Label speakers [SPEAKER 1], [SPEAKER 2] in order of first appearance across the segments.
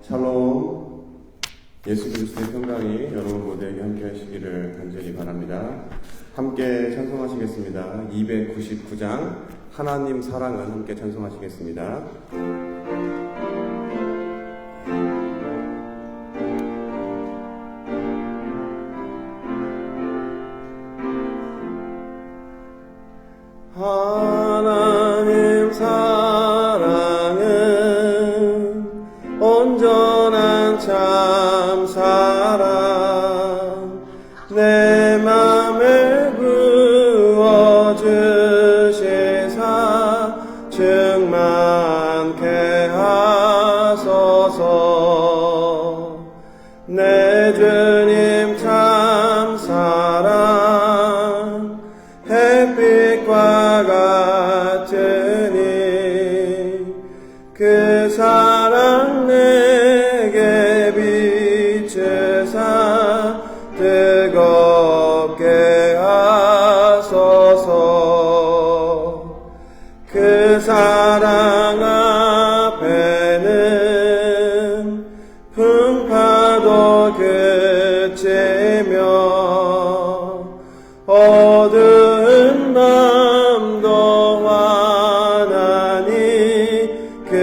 [SPEAKER 1] 샬롬. 예수 그리스도의 평강이 여러분 모두에게 함께 하시기를 간절히 바랍니다. 함께 찬송하시겠습니다. 299장 하나님 사랑은 함께 찬송하시겠습니다. 하나님 사랑은 온전한 참 사랑 내 맘에 부어주시사 충만케 하소서. 내 주님 참 사랑 햇빛과 같으니 그 사랑 내게 비추사 뜨겁게 하소서. 그 사랑 앞에는 풍파도 그치며 어두운 밤도 환하니 그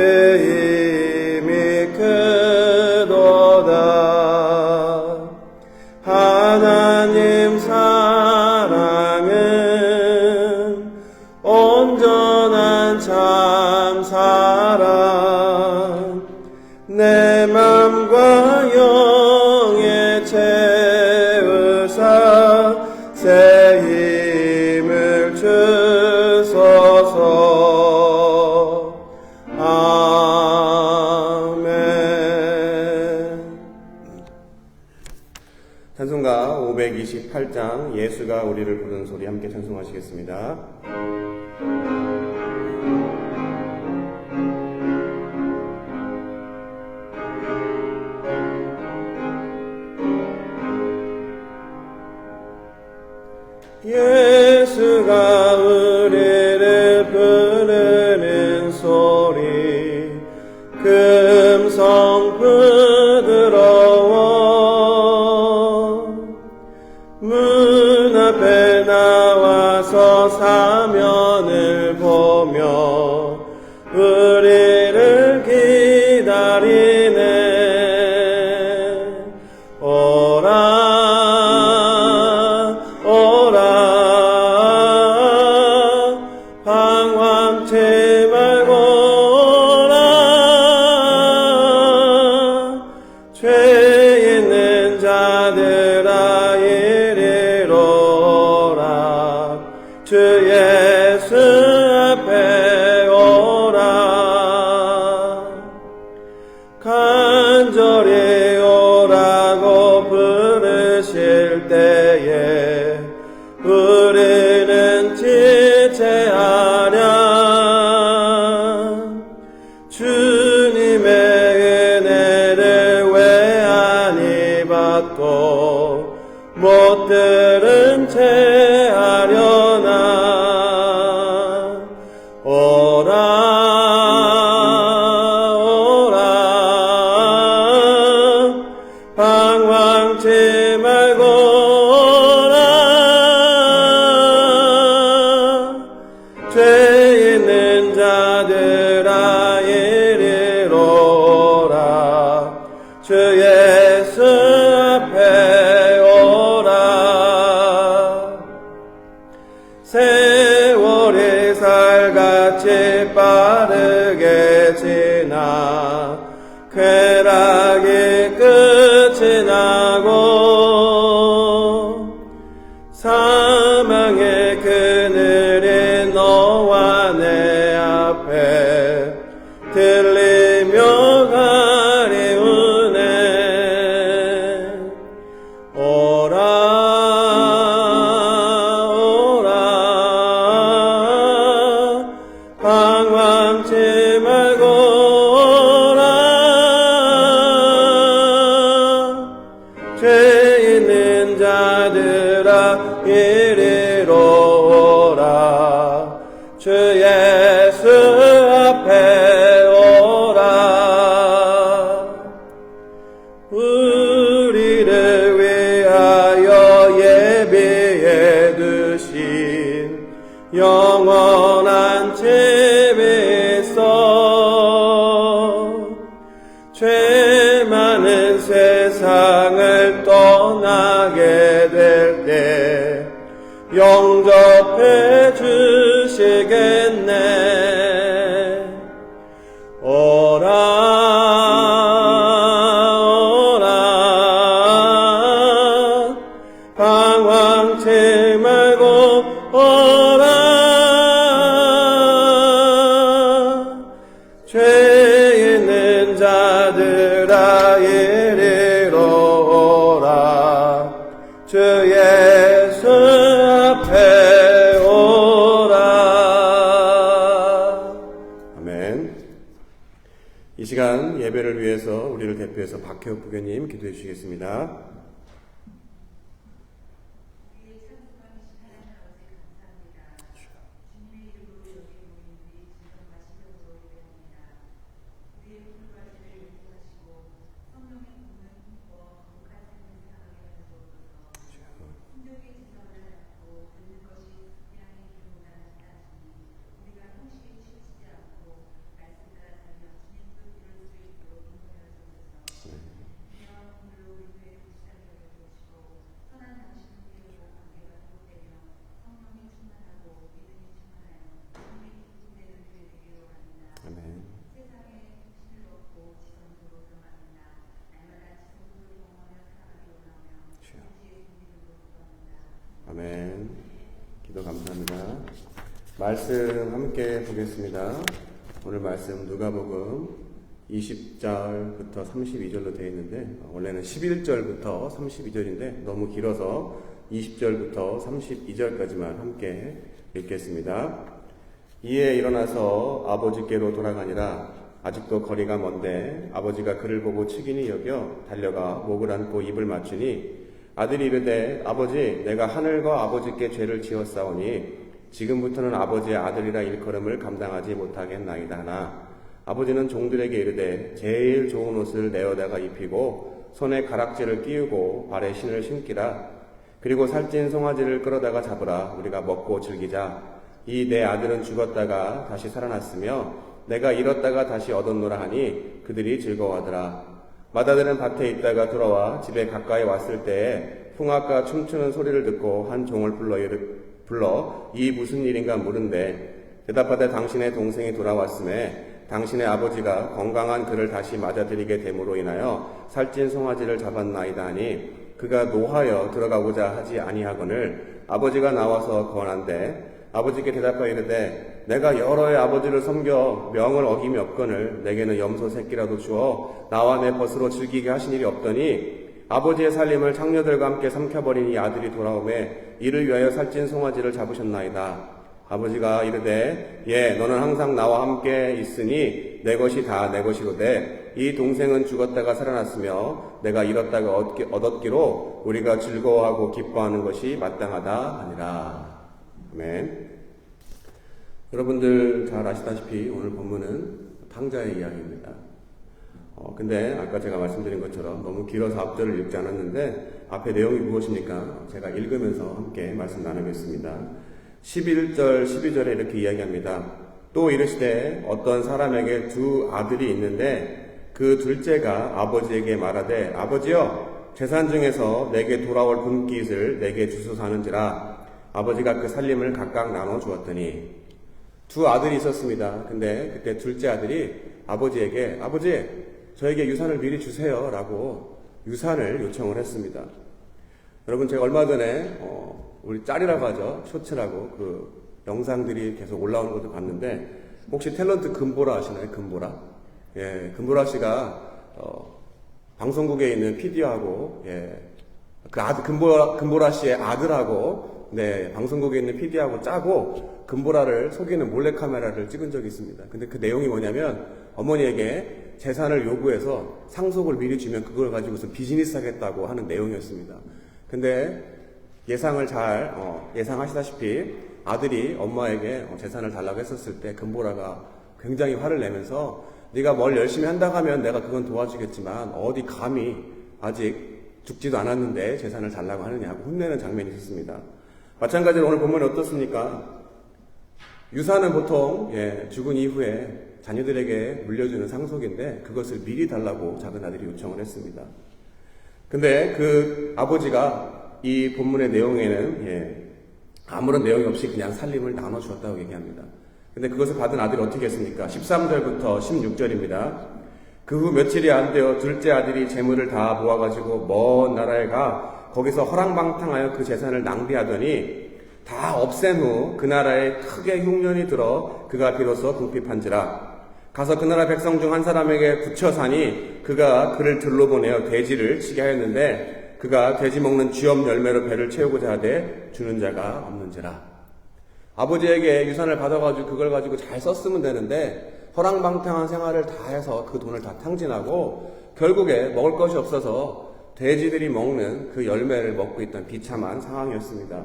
[SPEAKER 1] 힘이 크도다. 하나님 사랑은 온전한 참 사랑 내 맘과 영에 채우사 새 힘을 주소서. 아멘. 찬송가 528장 예수가 우리를 부르는 소리 함께 찬송하시겠습니다. 예수가 우리를 부르는 소리 금성 부드러워 문 앞에 나와서 사면을 보며 우리를 기다리네. 방황치 말고라. 죄 있는 자들아 이리로라. 주 예수 앞에 오라. 간절히 오라고 부르실 때에 우리는 지체하랴. 주님의 은혜를 왜 아니 받고 못 들은 채 하려나. 오라 오라 방황치 말고라. 죄 있는 자들아 이리로라. 주 예수 앞에 오라. 세월이 살같이 빠르게 지나 쾌락이 끝이 나고 사망의 그늘이 너와 내 앞에 들리며 가리우네. 오라 방황치 말고라. 죄 있는 자들아 이리로 오라. 주 예수 앞에 오라. 주신 영원한 집에서 죄 많은 세상을 떠나게 될 때 영접해 주시겠네. 오라 오라 방황치 말고 오라 죄 있는 자들아 이리로 오라 주 예수 앞에 오라. 아멘. 이 시간 예배를 위해서 우리를 대표해서 박혜옥 부교님 기도해 주시겠습니다. 아멘. 기도 감사합니다. 말씀 함께 보겠습니다. 오늘 말씀 누가복음 20절부터 32절로 되어 있는데 원래는 11절부터 32절인데 너무 길어서 20절부터 32절까지만 함께 읽겠습니다. 이에 일어나서 아버지께로 돌아가니라. 아직도 거리가 먼데 아버지가 그를 보고 측은히 여겨 달려가 목을 안고 입을 맞추니 아들이 이르되 아버지 내가 하늘과 아버지께 죄를 지었사오니 지금부터는 아버지의 아들이라 일컬음을 감당하지 못하겠나이다 하나 아버지는 종들에게 이르되 제일 좋은 옷을 내어다가 입히고 손에 가락지를 끼우고 발에 신을 신기라. 그리고 살찐 송아지를 끌어다가 잡으라. 우리가 먹고 즐기자. 이 내 아들은 죽었다가 다시 살아났으며 내가 잃었다가 다시 얻었노라 하니 그들이 즐거워하더라. 맏아들은 밭에 있다가 돌아와 집에 가까이 왔을 때에 풍악과 춤추는 소리를 듣고 한 종을 불러 이 무슨 일인가 물은데 대답하되 당신의 동생이 돌아왔음에 당신의 아버지가 건강한 그를 다시 맞아들이게 됨으로 인하여 살찐 송아지를 잡았나이다 하니 그가 노하여 들어가고자 하지 아니하거늘 아버지가 나와서 권한대 아버지께 대답하여 이르되 내가 여러의 아버지를 섬겨 명을 어김이 없거늘 내게는 염소 새끼라도 주어 나와 내 벗으로 즐기게 하신 일이 없더니 아버지의 살림을 장녀들과 함께 삼켜버린 이 아들이 돌아오매 이를 위하여 살찐 송아지를 잡으셨나이다. 아버지가 이르되 예 너는 항상 나와 함께 있으니 내 것이 다 내 것이로되 이 동생은 죽었다가 살아났으며 내가 잃었다가 얻었기로 우리가 즐거워하고 기뻐하는 것이 마땅하다 하니라. 아멘. 여러분들 잘 아시다시피 오늘 본문은 탕자의 이야기입니다. 근데 아까 제가 말씀드린 것처럼 너무 길어서 앞절을 읽지 않았는데 앞에 내용이 무엇입니까? 제가 읽으면서 함께 말씀 나누겠습니다. 11절, 12절에 이렇게 이야기합니다. 또 이르시되 어떤 사람에게 두 아들이 있는데 그 둘째가 아버지에게 말하되 아버지여 재산 중에서 내게 돌아올 분깃을 내게 주소서 하는지라. 아버지가 그 살림을 각각 나눠 주었더니 두 아들이 있었습니다. 근데 그때 둘째 아들이 아버지에게 아버지 저에게 유산을 미리 주세요 라고 유산을 요청을 했습니다. 여러분 제가 얼마 전에 우리 짤이라고 하죠. 쇼츠라고 그 영상들이 계속 올라오는 것도 봤는데 혹시 탤런트 금보라 아시나요? 금보라? 예, 금보라 씨가 방송국에 있는 PD하고 그 아들 금보라 씨의 아들하고 방송국에 있는 PD하고 짜고 금보라를 속이는 몰래카메라를 찍은 적이 있습니다. 근데 그 내용이 뭐냐면 어머니에게 재산을 요구해서 상속을 미리 주면 그걸 가지고서 비즈니스 하겠다고 하는 내용이었습니다. 근데 예상을 잘 예상하시다시피 아들이 엄마에게 재산을 달라고 했었을 때 금보라가 굉장히 화를 내면서 네가 뭘 열심히 한다고 하면 내가 그건 도와주겠지만 어디 감히 아직 죽지도 않았는데 재산을 달라고 하느냐고 혼내는 장면이 있었습니다. 마찬가지로 오늘 본문이 어떻습니까? 유산은 보통 죽은 이후에 자녀들에게 물려주는 상속인데 그것을 미리 달라고 작은 아들이 요청을 했습니다. 근데 그 아버지가 이 본문의 내용에는 아무런 내용이 없이 그냥 살림을 나눠주었다고 얘기합니다. 근데 그것을 받은 아들이 어떻게 했습니까? 13절부터 16절입니다. 그 후 며칠이 안 되어 둘째 아들이 재물을 다 모아가지고 먼 나라에 가 거기서 허랑방탕하여 그 재산을 낭비하더니 다 없앤 후 그 나라에 크게 흉년이 들어 그가 비로소 궁핍한지라. 가서 그 나라 백성 중 한 사람에게 붙여 사니 그가 그를 들로 보내어 돼지를 치게 하였는데 그가 돼지 먹는 쥐엄 열매로 배를 채우고자 하되 주는 자가 없는지라. 아버지에게 유산을 받아가지고 그걸 가지고 잘 썼으면 되는데 허랑방탕한 생활을 다 해서 그 돈을 다 탕진하고 결국에 먹을 것이 없어서 돼지들이 먹는 그 열매를 먹고 있던 비참한 상황이었습니다.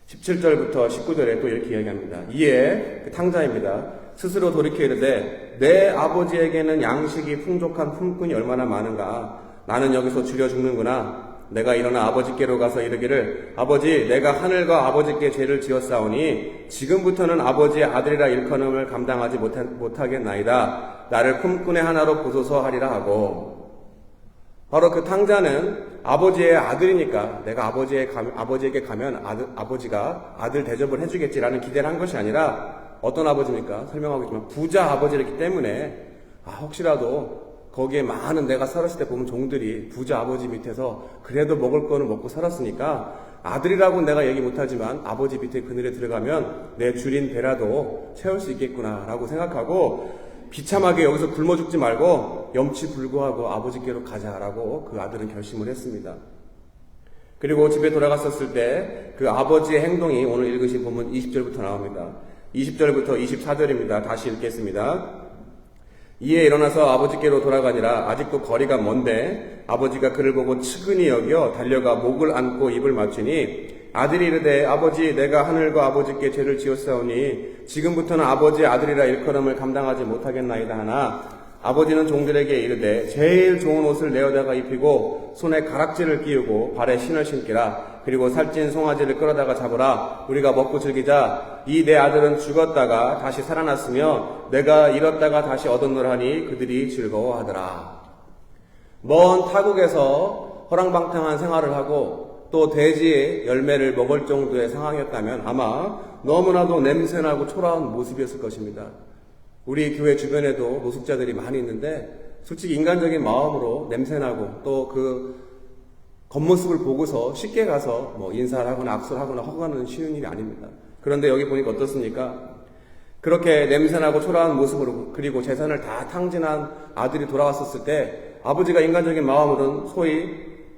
[SPEAKER 1] 17절부터 19절에 또 이렇게 이야기합니다. 이에 그 탕자입니다. 스스로 돌이켜 이르되 내 아버지에게는 양식이 풍족한 품꾼이 얼마나 많은가. 나는 여기서 줄여 죽는구나. 내가 일어나 아버지께로 가서 이르기를 아버지 내가 하늘과 아버지께 죄를 지었사오니 지금부터는 아버지의 아들이라 일컬음을 감당하지 못하겠나이다. 나를 품꾼의 하나로 보소서 하리라 하고. 바로 그 탕자는 아버지의 아들이니까 내가 아버지에게 가면 아버지가 아들 대접을 해주겠지라는 기대를 한 것이 아니라 어떤 아버지입니까? 설명하고 있지만 부자 아버지였기 때문에 혹시라도 거기에 많은 내가 살았을 때 보면 종들이 부자 아버지 밑에서 그래도 먹을 거는 먹고 살았으니까 아들이라고는 내가 얘기 못하지만 아버지 밑에 그늘에 들어가면 내 줄인 배라도 채울 수 있겠구나 라고 생각하고 비참하게 여기서 굶어 죽지 말고 염치불구하고 아버지께로 가자라고 그 아들은 결심을 했습니다. 그리고 집에 돌아갔었을 때 그 아버지의 행동이 오늘 읽으신 본문 20절부터 나옵니다. 20절부터 24절입니다. 다시 읽겠습니다. 이에 일어나서 아버지께로 돌아가니라. 아직도 거리가 먼데 아버지가 그를 보고 측은히 여겨 달려가 목을 안고 입을 맞추니 아들이 이르되 아버지 내가 하늘과 아버지께 죄를 지었사오니 지금부터는 아버지의 아들이라 일컬음을 감당하지 못하겠나이다 하나 아버지는 종들에게 이르되 제일 좋은 옷을 내어다가 입히고 손에 가락지를 끼우고 발에 신을 신기라. 그리고 살찐 송아지를 끌어다가 잡으라. 우리가 먹고 즐기자. 이 내 아들은 죽었다가 다시 살아났으며 내가 잃었다가 다시 얻었노라 하니 그들이 즐거워하더라. 먼 타국에서 허랑방탕한 생활을 하고 또 돼지의 열매를 먹을 정도의 상황이었다면 아마 너무나도 냄새나고 초라한 모습이었을 것입니다. 우리 교회 주변에도 노숙자들이 많이 있는데 솔직히 인간적인 마음으로 냄새나고 또 그 겉모습을 보고서 쉽게 가서 인사를 하거나 악수를 하거나 허가는 쉬운 일이 아닙니다. 그런데 여기 보니까 어떻습니까? 그렇게 냄새나고 초라한 모습으로 그리고 재산을 다 탕진한 아들이 돌아왔었을 때 아버지가 인간적인 마음으로는 소위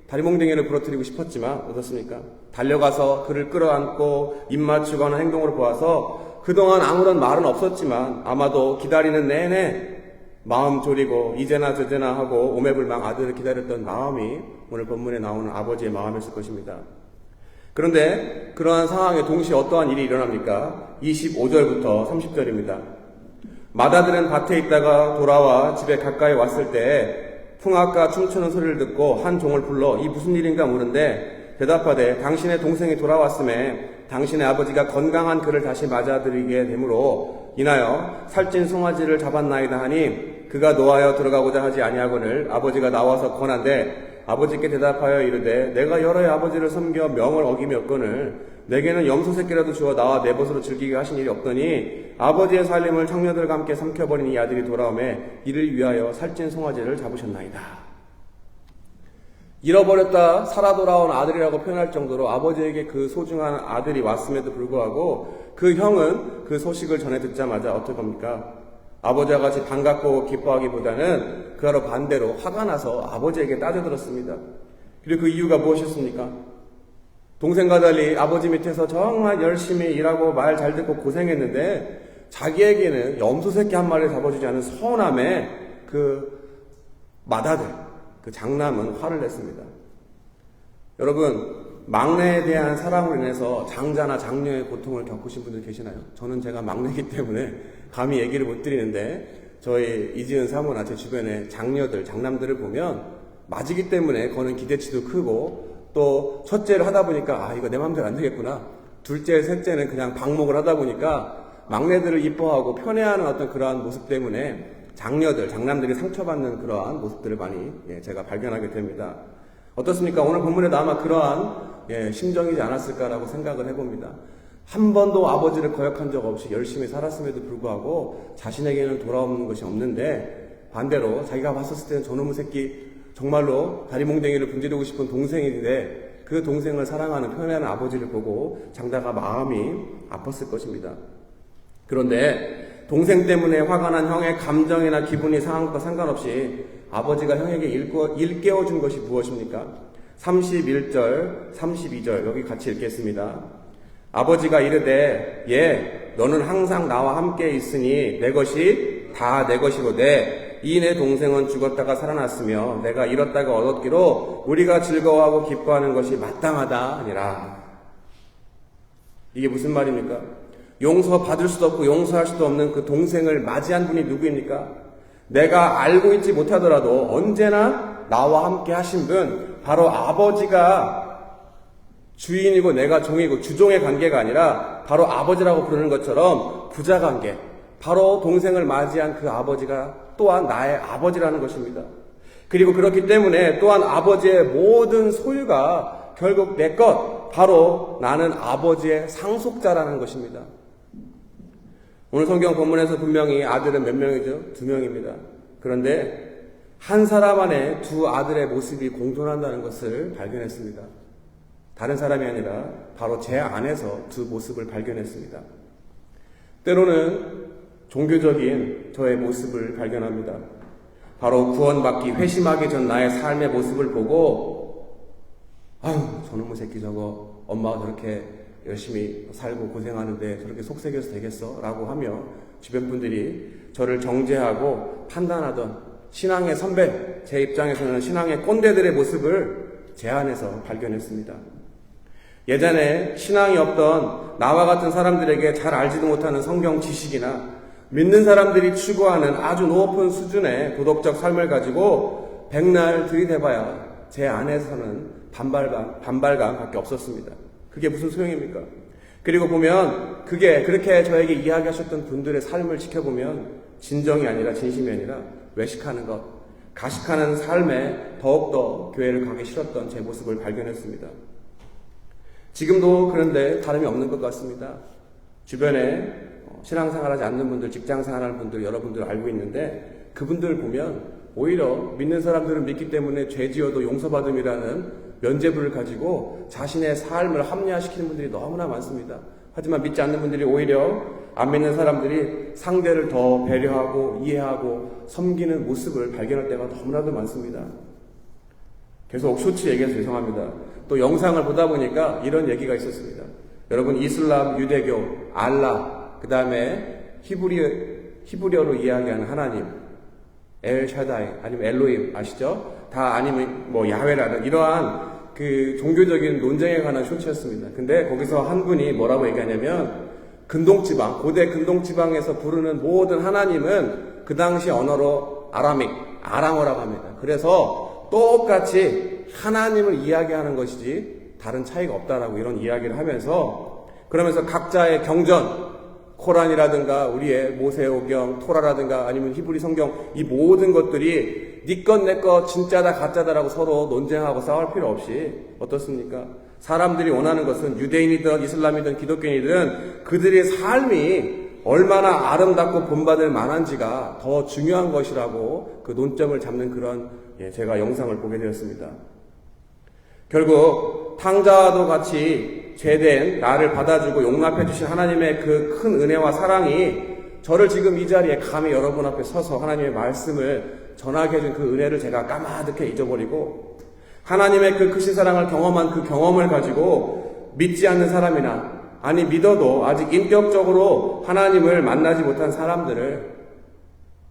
[SPEAKER 1] 다리몽둥이를 부러뜨리고 싶었지만 어떻습니까? 달려가서 그를 끌어안고 입 맞추고 하는 행동으로 보아서 그동안 아무런 말은 없었지만 아마도 기다리는 내내 마음 졸이고 이제나 저제나 하고 오매불망 아들을 기다렸던 마음이 오늘 본문에 나오는 아버지의 마음이었을 것입니다. 그런데 그러한 상황에 동시에 어떠한 일이 일어납니까? 25절부터 30절입니다. 맏아들은 밭에 있다가 돌아와 집에 가까이 왔을 때 풍악과 춤추는 소리를 듣고 한 종을 불러 이 무슨 일인가 물은데 대답하되 당신의 동생이 돌아왔음에 당신의 아버지가 건강한 그를 다시 맞아들이게 되므로 인하여 살찐 송아지를 잡았나이다 하니 그가 노하여 들어가고자 하지 아니하거늘 아버지가 나와서 권한대 아버지께 대답하여 이르되 내가 여러 해 아버지를 섬겨 명을 어기며 없거늘 내게는 염소 새끼라도 주어 나와 내 벗으로 즐기게 하신 일이 없더니 아버지의 살림을 창녀들과 함께 삼켜버린 이 아들이 돌아오매 이를 위하여 살찐 송아지를 잡으셨나이다. 잃어버렸다 살아 돌아온 아들이라고 표현할 정도로 아버지에게 그 소중한 아들이 왔음에도 불구하고 그 형은 그 소식을 전해 듣자마자 어떨 겁니까? 아버지와 같이 반갑고 기뻐하기보다는 그하로 반대로 화가 나서 아버지에게 따져들었습니다. 그리고 그 이유가 무엇이었습니까? 동생과 달리 아버지 밑에서 정말 열심히 일하고 말 잘 듣고 고생했는데 자기에게는 염소 새끼 한 마리를 잡아주지 않은 서운함에 그 맏아들, 그 장남은 화를 냈습니다. 여러분, 막내에 대한 사랑으로 인해서 장자나 장녀의 고통을 겪으신 분들 계시나요? 저는 제가 막내이기 때문에 감히 얘기를 못 드리는데 저희 이지은 사모나 제 주변의 장녀들, 장남들을 보면 맞이기 때문에 거는 기대치도 크고 또 첫째를 하다 보니까 이거 내 마음대로 안 되겠구나. 둘째, 셋째는 그냥 방목을 하다 보니까 막내들을 이뻐하고 편애하는 어떤 그러한 모습 때문에 장녀들, 장남들이 상처받는 그러한 모습들을 많이 제가 발견하게 됩니다. 어떻습니까? 오늘 본문에도 아마 그러한 심정이지 않았을까라고 생각을 해봅니다. 한 번도 아버지를 거역한 적 없이 열심히 살았음에도 불구하고 자신에게는 돌아오는 것이 없는데 반대로 자기가 봤었을 때는 저놈의 새끼 정말로 다리몽댕이를 분지르고 싶은 동생인데 그 동생을 사랑하는 편애하는 아버지를 보고 장자가 마음이 아팠을 것입니다. 그런데 동생 때문에 화가 난 형의 감정이나 기분이 상한 것과 상관없이 아버지가 형에게 일깨워준 것이 무엇입니까? 31절, 32절 여기 같이 읽겠습니다. 아버지가 이르되 너는 항상 나와 함께 있으니 내 것이 다 내 것이로되 이 내 동생은 죽었다가 살아났으며 내가 잃었다가 얻었기로 우리가 즐거워하고 기뻐하는 것이 마땅하다 아니라. 이게 무슨 말입니까? 용서받을 수도 없고 용서할 수도 없는 그 동생을 맞이한 분이 누구입니까? 내가 알고 있지 못하더라도 언제나 나와 함께 하신 분, 바로 아버지가 주인이고 내가 종이고 주종의 관계가 아니라 바로 아버지라고 부르는 것처럼 부자 관계, 바로 동생을 맞이한 그 아버지가 또한 나의 아버지라는 것입니다. 그리고 그렇기 때문에 또한 아버지의 모든 소유가 결국 내 것, 바로 나는 아버지의 상속자라는 것입니다. 오늘 성경 본문에서 분명히 아들은 몇 명이죠? 2명입니다. 그런데 한 사람 안에 두 아들의 모습이 공존한다는 것을 발견했습니다. 다른 사람이 아니라 바로 제 안에서 두 모습을 발견했습니다. 때로는 종교적인 저의 모습을 발견합니다. 바로 구원받기 회심하기 전 나의 삶의 모습을 보고 아유 저놈의 새끼 저거 엄마가 저렇게 열심히 살고 고생하는데 저렇게 속썩여서 되겠어? 라고 하며 주변 분들이 저를 정죄하고 판단하던 신앙의 선배, 제 입장에서는 신앙의 꼰대들의 모습을 제 안에서 발견했습니다. 예전에 신앙이 없던 나와 같은 사람들에게 잘 알지도 못하는 성경 지식이나 믿는 사람들이 추구하는 아주 높은 수준의 도덕적 삶을 가지고 백날 들이대봐야 제 안에서는 반발감밖에 없었습니다. 그게 무슨 소용입니까? 그리고 보면 그게 그렇게 저에게 이야기하셨던 분들의 삶을 지켜보면 진정이 아니라 진심이 아니라 외식하는 것, 가식하는 삶에 더욱더 교회를 가기 싫었던 제 모습을 발견했습니다. 지금도 그런데 다름이 없는 것 같습니다. 주변에 신앙생활하지 않는 분들, 직장생활하는 분들 여러분들 알고 있는데 그분들 보면 오히려 믿는 사람들은 믿기 때문에 죄지어도 용서받음이라는 면죄부를 가지고 자신의 삶을 합리화시키는 분들이 너무나 많습니다. 하지만 믿지 않는 분들이 오히려 안 믿는 사람들이 상대를 더 배려하고 이해하고 섬기는 모습을 발견할 때가 너무나도 많습니다. 계속 쇼츠 얘기해서 죄송합니다. 또 영상을 보다 보니까 이런 얘기가 있었습니다. 여러분 이슬람, 유대교, 알라, 그 다음에 히브리어로 이야기하는 하나님, 엘 샤다이 아니면 엘로임 아시죠? 다 아니면 뭐 야훼라는 이러한 그 종교적인 논쟁에 관한 쇼츠였습니다. 근데 거기서 한 분이 뭐라고 얘기하냐면 근동지방, 고대 근동지방에서 부르는 모든 하나님은 그 당시 언어로 아랑어라고 합니다. 그래서 똑같이 하나님을 이야기하는 것이지 다른 차이가 없다라고 이런 이야기를 하면서 그러면서 각자의 경전, 코란이라든가 우리의 모세오경, 토라라든가 아니면 히브리 성경 이 모든 것들이 네 것 내 것 진짜다 가짜다라고 서로 논쟁하고 싸울 필요 없이 어떻습니까? 사람들이 원하는 것은 유대인이든 이슬람이든 기독교인이든 그들의 삶이 얼마나 아름답고 본받을 만한지가 더 중요한 것이라고 그 논점을 잡는 그런 제가 영상을 보게 되었습니다. 결국 탕자와도 같이 죄된 나를 받아주고 용납해 주신 하나님의 그 큰 은혜와 사랑이 저를 지금 이 자리에 감히 여러분 앞에 서서 하나님의 말씀을 전하게 해준 그 은혜를 제가 까마득해 잊어버리고 하나님의 그 크신 사랑을 경험한 그 경험을 가지고 믿지 않는 사람이나 아니 믿어도 아직 인격적으로 하나님을 만나지 못한 사람들을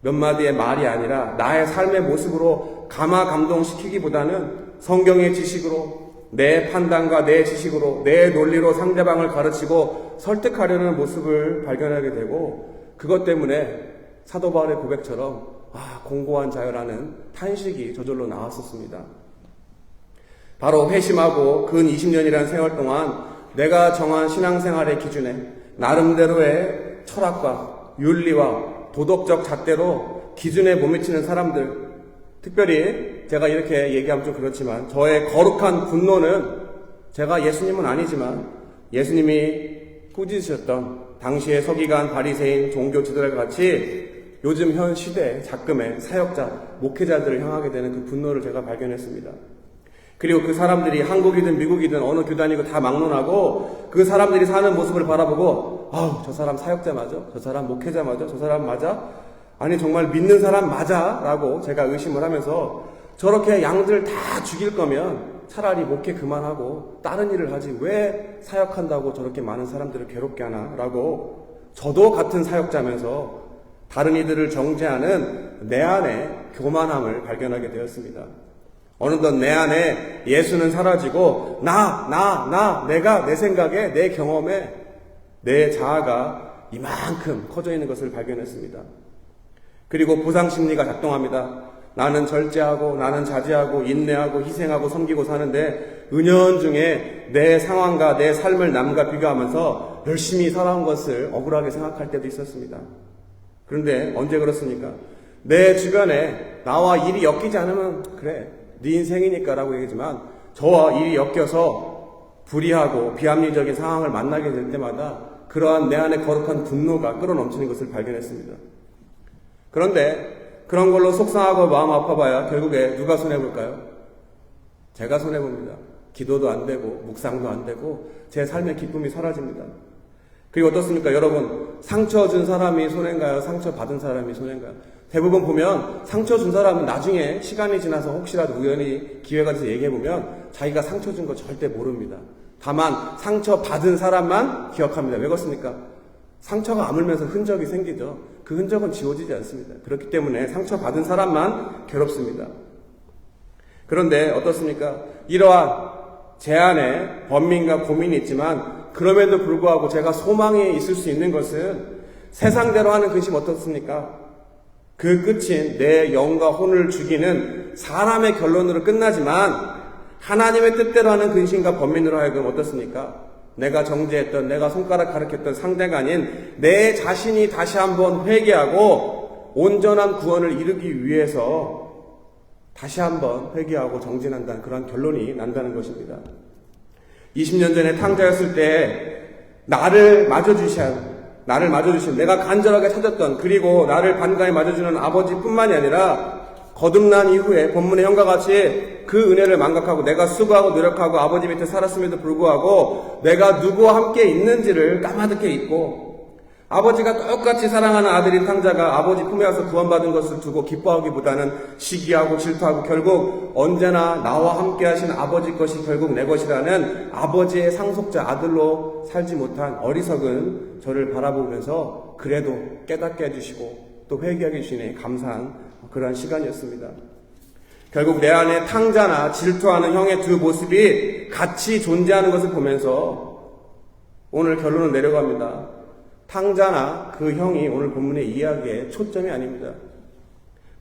[SPEAKER 1] 몇 마디의 말이 아니라 나의 삶의 모습으로 감동시키기보다는 성경의 지식으로 내 판단과 내 지식으로 내 논리로 상대방을 가르치고 설득하려는 모습을 발견하게 되고 그것 때문에 사도 바울의 고백처럼 공고한 자유라는 탄식이 저절로 나왔었습니다. 바로 회심하고 근 20년이라는 세월 동안 내가 정한 신앙생활의 기준에 나름대로의 철학과 윤리와 도덕적 잣대로 기준에 못 미치는 사람들, 특별히 제가 이렇게 얘기하면 좀 그렇지만 저의 거룩한 분노는 제가 예수님은 아니지만 예수님이 꾸짖으셨던 당시의 서기관, 바리새인, 종교 지도자와 같이 요즘 현 시대의 작금의 사역자, 목회자들을 향하게 되는 그 분노를 제가 발견했습니다. 그리고 그 사람들이 한국이든 미국이든 어느 교단이고 다 막론하고 그 사람들이 사는 모습을 바라보고 아우 저 사람 사역자 맞아? 저 사람 목회자 맞아? 저 사람 맞아? 아니 정말 믿는 사람 맞아? 라고 제가 의심을 하면서 저렇게 양들 다 죽일 거면 차라리 목회 그만하고 다른 일을 하지 왜 사역한다고 저렇게 많은 사람들을 괴롭게 하나? 라고 저도 같은 사역자면서 다른 이들을 정죄하는 내 안에 교만함을 발견하게 되었습니다. 어느덧 내 안에 예수는 사라지고 내가 내 생각에 내 경험에 내 자아가 이만큼 커져 있는 것을 발견했습니다. 그리고 보상심리가 작동합니다. 나는 절제하고 나는 자제하고 인내하고 희생하고 섬기고 사는데 은연중에 내 상황과 내 삶을 남과 비교하면서 열심히 살아온 것을 억울하게 생각할 때도 있었습니다. 그런데 언제 그렇습니까? 내 주변에 나와 일이 엮이지 않으면 그래 네 인생이니까 라고 얘기하지만 저와 일이 엮여서 불의하고 비합리적인 상황을 만나게 될 때마다 그러한 내 안에 거룩한 분노가 끌어넘치는 것을 발견했습니다. 그런데 그런 걸로 속상하고 마음 아파봐야 결국에 누가 손해볼까요? 제가 손해봅니다. 기도도 안 되고 묵상도 안 되고 제 삶의 기쁨이 사라집니다. 그리고 어떻습니까? 여러분, 상처 준 사람이 손해인가요? 상처 받은 사람이 손해인가요? 대부분 보면 상처 준 사람은 나중에 시간이 지나서 혹시라도 우연히 기회가 돼서 얘기해보면 자기가 상처 준 거 절대 모릅니다. 다만 상처 받은 사람만 기억합니다. 왜 그렇습니까? 상처가 아물면서 흔적이 생기죠. 그 흔적은 지워지지 않습니다. 그렇기 때문에 상처 받은 사람만 괴롭습니다. 그런데 어떻습니까? 이러한 제 안에 번민과 고민이 있지만 그럼에도 불구하고 제가 소망에 있을 수 있는 것은 세상대로 하는 근심 어떻습니까? 그 끝인 내 영과 혼을 죽이는 사람의 결론으로 끝나지만 하나님의 뜻대로 하는 근심과 번민으로 하여금 어떻습니까? 내가 정죄했던, 내가 손가락 가리켰던 상대가 아닌 내 자신이 다시 한번 회개하고 온전한 구원을 이루기 위해서 다시 한번 회개하고 정진한다는 그런 결론이 난다는 것입니다. 20년 전에 탕자였을 때 나를 맞아주신 내가 간절하게 찾았던 그리고 나를 반가이 맞아주는 아버지뿐만이 아니라 거듭난 이후에 본문의 형과 같이 그 은혜를 망각하고 내가 수고하고 노력하고 아버지 밑에 살았음에도 불구하고 내가 누구와 함께 있는지를 까마득해 잊고 아버지가 똑같이 사랑하는 아들인 탕자가 아버지 품에 와서 구원받은 것을 두고 기뻐하기보다는 시기하고 질투하고 결국 언제나 나와 함께 하신 아버지 것이 결국 내 것이라는 아버지의 상속자 아들로 살지 못한 어리석은 저를 바라보면서 그래도 깨닫게 해주시고 또 회개하게 해주시니 감사한 그러한 시간이었습니다. 결국 내 안에 탕자나 질투하는 형의 두 모습이 같이 존재하는 것을 보면서 오늘 결론을 내려갑니다. 탕자나 그 형이 오늘 본문의 이야기의 초점이 아닙니다.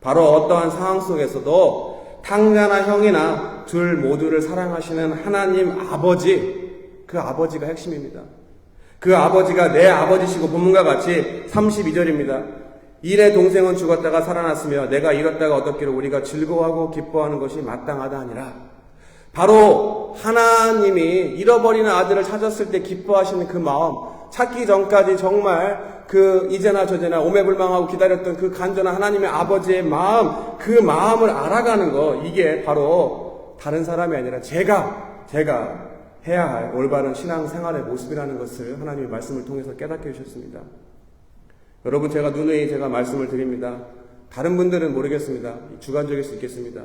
[SPEAKER 1] 바로 어떠한 상황 속에서도 탕자나 형이나 둘 모두를 사랑하시는 하나님 아버지, 그 아버지가 핵심입니다. 그 아버지가 내 아버지시고 본문과 같이 32절입니다. 일의 동생은 죽었다가 살아났으며 내가 잃었다가 얻었기를 우리가 즐거워하고 기뻐하는 것이 마땅하다 하니라. 바로 하나님이 잃어버리는 아들을 찾았을 때 기뻐하시는 그 마음, 찾기 전까지 정말 그 이제나 저제나 오매불망하고 기다렸던 그 간절한 하나님의 아버지의 마음, 그 마음을 알아가는 거, 이게 바로 다른 사람이 아니라 제가 해야 할 올바른 신앙생활의 모습이라는 것을 하나님의 말씀을 통해서 깨닫게 해주셨습니다. 여러분, 제가 누누이 말씀을 드립니다. 다른 분들은 모르겠습니다. 주관적일 수 있겠습니다.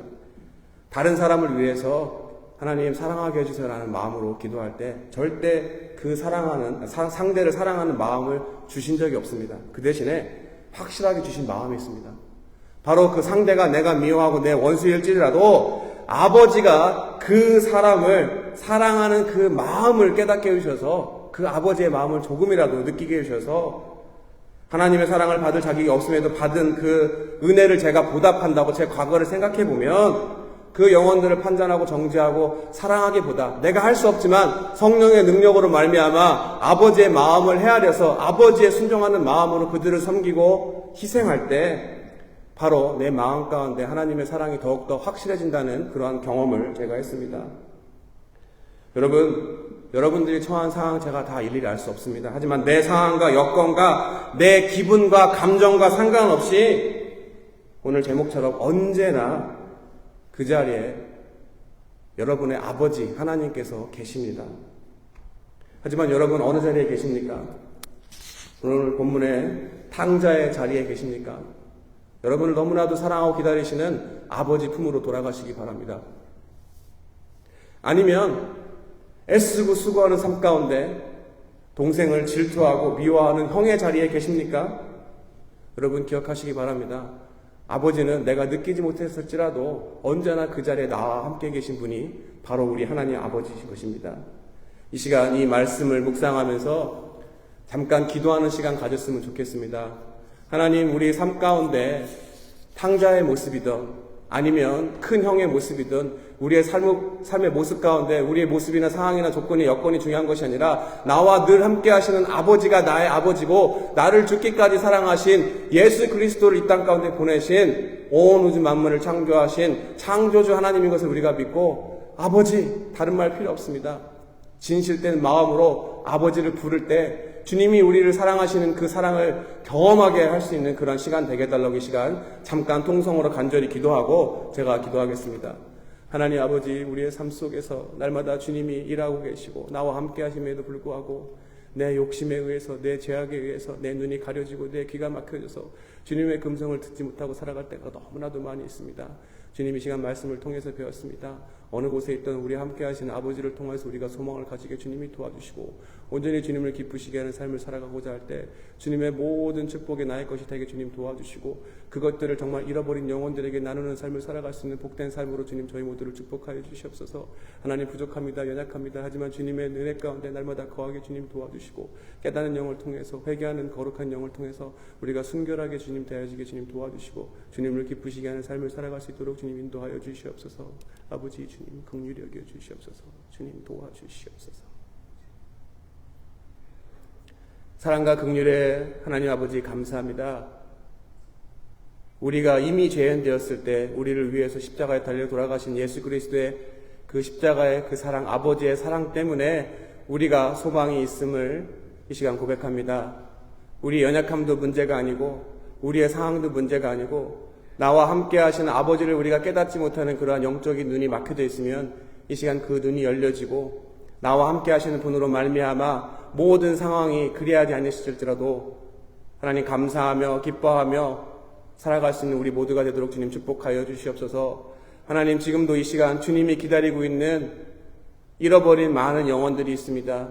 [SPEAKER 1] 다른 사람을 위해서 하나님 사랑하게 해주세요라는 마음으로 기도할 때 절대 그 상대를 사랑하는 마음을 주신 적이 없습니다. 그 대신에 확실하게 주신 마음이 있습니다. 바로 그 상대가 내가 미워하고 내 원수일지라도 아버지가 그 사람을 사랑하는 그 마음을 깨닫게 해주셔서 그 아버지의 마음을 조금이라도 느끼게 해주셔서 하나님의 사랑을 받을 자격이 없음에도 받은 그 은혜를 제가 보답한다고 제 과거를 생각해 보면 그 영혼들을 판단하고 정죄하고 사랑하기보다 내가 할 수 없지만 성령의 능력으로 말미암아 아버지의 마음을 헤아려서 아버지의 순종하는 마음으로 그들을 섬기고 희생할 때 바로 내 마음 가운데 하나님의 사랑이 더욱더 확실해진다는 그러한 경험을 제가 했습니다. 여러분들이 처한 상황 제가 다 일일이 알 수 없습니다. 하지만 내 상황과 여건과 내 기분과 감정과 상관없이 오늘 제목처럼 언제나 그 자리에 여러분의 아버지 하나님께서 계십니다. 하지만 여러분 어느 자리에 계십니까? 오늘 본문의 탕자의 자리에 계십니까? 여러분을 너무나도 사랑하고 기다리시는 아버지 품으로 돌아가시기 바랍니다. 아니면 애쓰고 수고하는 삶 가운데 동생을 질투하고 미워하는 형의 자리에 계십니까? 여러분 기억하시기 바랍니다. 아버지는 내가 느끼지 못했을지라도 언제나 그 자리에 나와 함께 계신 분이 바로 우리 하나님 아버지이신 것입니다. 이 시간 이 말씀을 묵상하면서 잠깐 기도하는 시간 가졌으면 좋겠습니다. 하나님, 우리 삶 가운데 탕자의 모습이든 아니면 큰 형의 모습이든 우리의 삶의 모습 가운데 우리의 모습이나 상황이나 조건이 여건이 중요한 것이 아니라 나와 늘 함께 하시는 아버지가 나의 아버지고 나를 죽기까지 사랑하신 예수 그리스도를 이 땅 가운데 보내신 온 우주 만물을 창조하신 창조주 하나님인 것을 우리가 믿고 아버지, 다른 말 필요 없습니다. 진실된 마음으로 아버지를 부를 때 주님이 우리를 사랑하시는 그 사랑을 경험하게 할 수 있는 그런 시간 되게 해달라고 이 시간 잠깐 통성으로 간절히 기도하고 제가 기도하겠습니다. 하나님 아버지, 우리의 삶 속에서 날마다 주님이 일하고 계시고 나와 함께 하심에도 불구하고 내 욕심에 의해서 내 죄악에 의해서 내 눈이 가려지고 내 귀가 막혀져서 주님의 금성을 듣지 못하고 살아갈 때가 너무나도 많이 있습니다. 주님 이 시간 말씀을 통해서 배웠습니다. 어느 곳에 있던 우리 함께 하시는 아버지를 통해서 우리가 소망을 가지게 주님이 도와주시고 온전히 주님을 기쁘시게 하는 삶을 살아가고자 할 때 주님의 모든 축복이 나의 것이 되게 주님 도와주시고 그것들을 정말 잃어버린 영혼들에게 나누는 삶을 살아갈 수 있는 복된 삶으로 주님 저희 모두를 축복하여 주시옵소서. 하나님 부족합니다. 연약합니다. 하지만 주님의 은혜 가운데 날마다 거하게 주님 도와주시고 깨닫는 영을 통해서 회개하는 거룩한 영을 통해서 우리가 순결하게 주님 대하시게 주님 도와주시고 주님을 기쁘시게 하는 삶을 살아갈 수 있도록 주님 인도하여 주시옵소서. 아버지 주님 긍휼히 여겨 주시옵소서. 주님 도와주시옵소서. 사랑과 긍휼의 하나님 아버지 감사합니다. 우리가 이미 죄인되었을 때 우리를 위해서 십자가에 달려 돌아가신 예수 그리스도의 그 십자가의 그 사랑, 아버지의 사랑 때문에 우리가 소망이 있음을 이 시간 고백합니다. 우리 연약함도 문제가 아니고 우리의 상황도 문제가 아니고 나와 함께 하시는 아버지를 우리가 깨닫지 못하는 그러한 영적인 눈이 막혀져 있으면 이 시간 그 눈이 열려지고 나와 함께 하시는 분으로 말미암아 모든 상황이 그리하지 않으실지라도 하나님 감사하며 기뻐하며 살아갈 수 있는 우리 모두가 되도록 주님 축복하여 주시옵소서. 하나님 지금도 이 시간 주님이 기다리고 있는 잃어버린 많은 영혼들이 있습니다.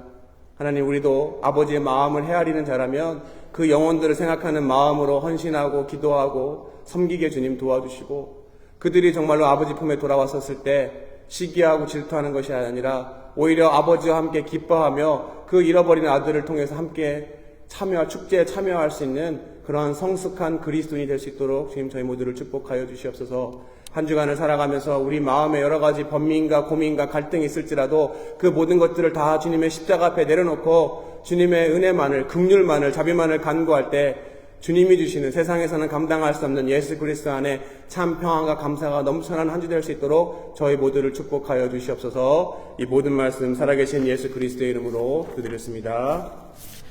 [SPEAKER 1] 하나님 우리도 아버지의 마음을 헤아리는 자라면 그 영혼들을 생각하는 마음으로 헌신하고 기도하고 섬기게 주님 도와주시고 그들이 정말로 아버지 품에 돌아왔었을 때 시기하고 질투하는 것이 아니라 오히려 아버지와 함께 기뻐하며 그 잃어버린 아들을 통해서 함께 축제에 참여할 수 있는 그러한 성숙한 그리스도인이 될 수 있도록 주님 저희 모두를 축복하여 주시옵소서. 한 주간을 살아가면서 우리 마음에 여러 가지 번민과 고민과 갈등이 있을지라도 그 모든 것들을 다 주님의 십자가 앞에 내려놓고 주님의 은혜만을, 긍휼만을, 자비만을 간구할 때 주님이 주시는 세상에서는 감당할 수 없는 예수 그리스도 안에 참 평안과 감사가 넘쳐나는 한 주 될 수 있도록 저희 모두를 축복하여 주시옵소서. 이 모든 말씀 살아계신 예수 그리스도의 이름으로 기도드렸습니다.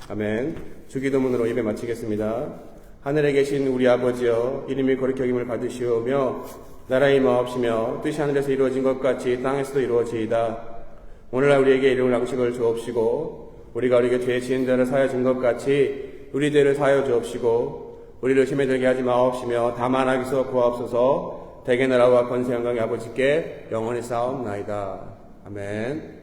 [SPEAKER 1] 아멘. 주기도문으로 예배 마치겠습니다. 하늘에 계신 우리 아버지여, 이름이 거룩히 여김을 받으시오며 나라의 마옵시며 뜻이 하늘에서 이루어진 것 같이 땅에서도 이루어지이다. 오늘날 우리에게 일용할 양식을 주옵시고 우리가 우리에게 죄 지은 자를 사하여 준 것 같이 우리 죄를 사하여 주옵시고 우리를 시험에 들게 하지 마옵시며 다만 악에서 구하옵소서. 대개 나라와 권세 영광의 아버지께 영원히 싸움나이다. 아멘.